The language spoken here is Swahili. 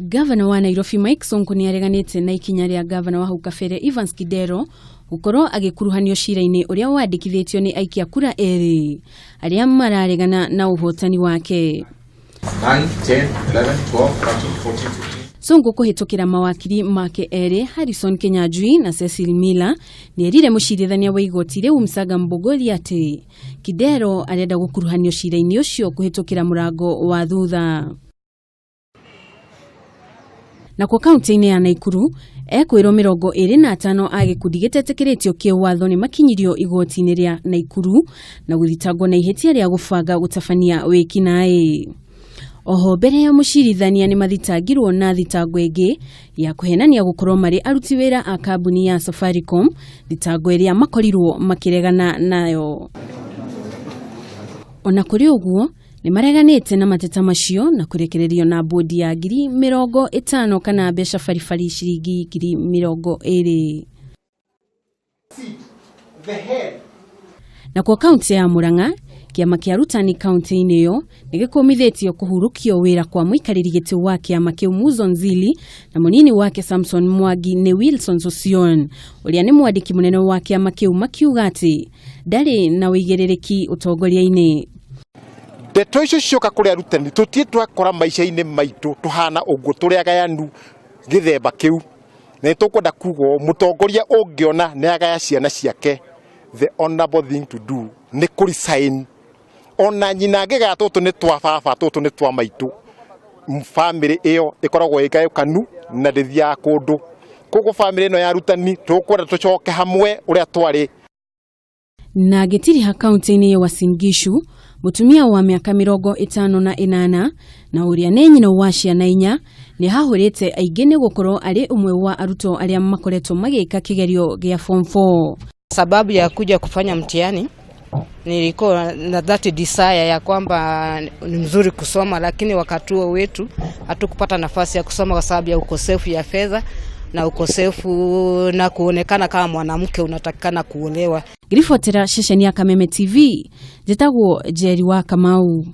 Ngavana wa Nairobi Mike Sonko niareganite na ikinya ria Ngavana wa Nairobi Evans Kindero gukorwo agikuruhanio ciira-ini uria wandikithitio ni aikia kura eeri aria mararegana na uhotani wake. 9, 10, 11, 12, 13, 14, 15. Sonko kuhitukira mawakiri make eri Harrison Kenyajui na Cecil Miller nierire mucirithania wa igoti riu Msaga Mbogoli ati Kidero arenda gukuruhanio ciira-ini ucio kuhitukira murango wa thutha. Na kwa kaunti-ini ya Nakuru ekwiro 25 agikundi gitetekeretio kiwatho ni makinyirio igoti-ini ria Nakuru na guthitangwo na ihetia ria gubanga gutafania wikinae. Oho mbere ya mucirithania ni mathitangirwo na thitango ingi ya kuhenania gukorwo mari aruti wira a kambuni ya Safaricom, thitango iria makorirwo makiregana nayo. Ona kuri uguo ni mareganite na mateta macio na kurekererio na bodi ya 50,000 kana mbeca farifari ciringi 20,000. Na kwa kaunti ya Murang'a kiama kia arutani kaunti-ini iyo nigikomithitio kuhurukio wira kwa muikariri giti wa kiama kiu Nzili na munini wake Samson Mwangi ni Wilson Sosion uria ni mwandiki munene wa kiama kiu makiuga ati ndari na wigerereki utongoria-ini. Ndeto icio cioka kuri arutani tutie twakora maisha-ini maitu tuhana uguo turiagayanu githemba kiu na tukwenda kugo mutongoria ungiona ni agaya ciana ciake. The honorable thing to do ni kuri sign ona nyina ngega tutu ni twa baba tutu ni twa maitu family iyo ikoragwo igayukanu na ndithia kundu kuko family ino ya arutani tukwenda tucoke hamwe uria twari. Na gitiri ha kaunti-ini ya Uasin Gishu mutumia wa miaka 58 na uria ni nyina wa ciana 4 ni hahurite aingi ni gukorwo ari umwe wa arutwo aria makoretwo magika kigerio gia form 4. Sababu ya kuja kufanya mtihani nilikuwa na that desire ya kwamba ni mzuri kusoma, lakini wakati huo wetu hatukupata nafasi ya kusoma kwa sababu ya ukosefu ya fedha na ukosefu na kuonekana kama mwanamke unatakikana kuolewa. Grifotera shesheni ya Kameme TV, jitagwo Njeri wa Kamau.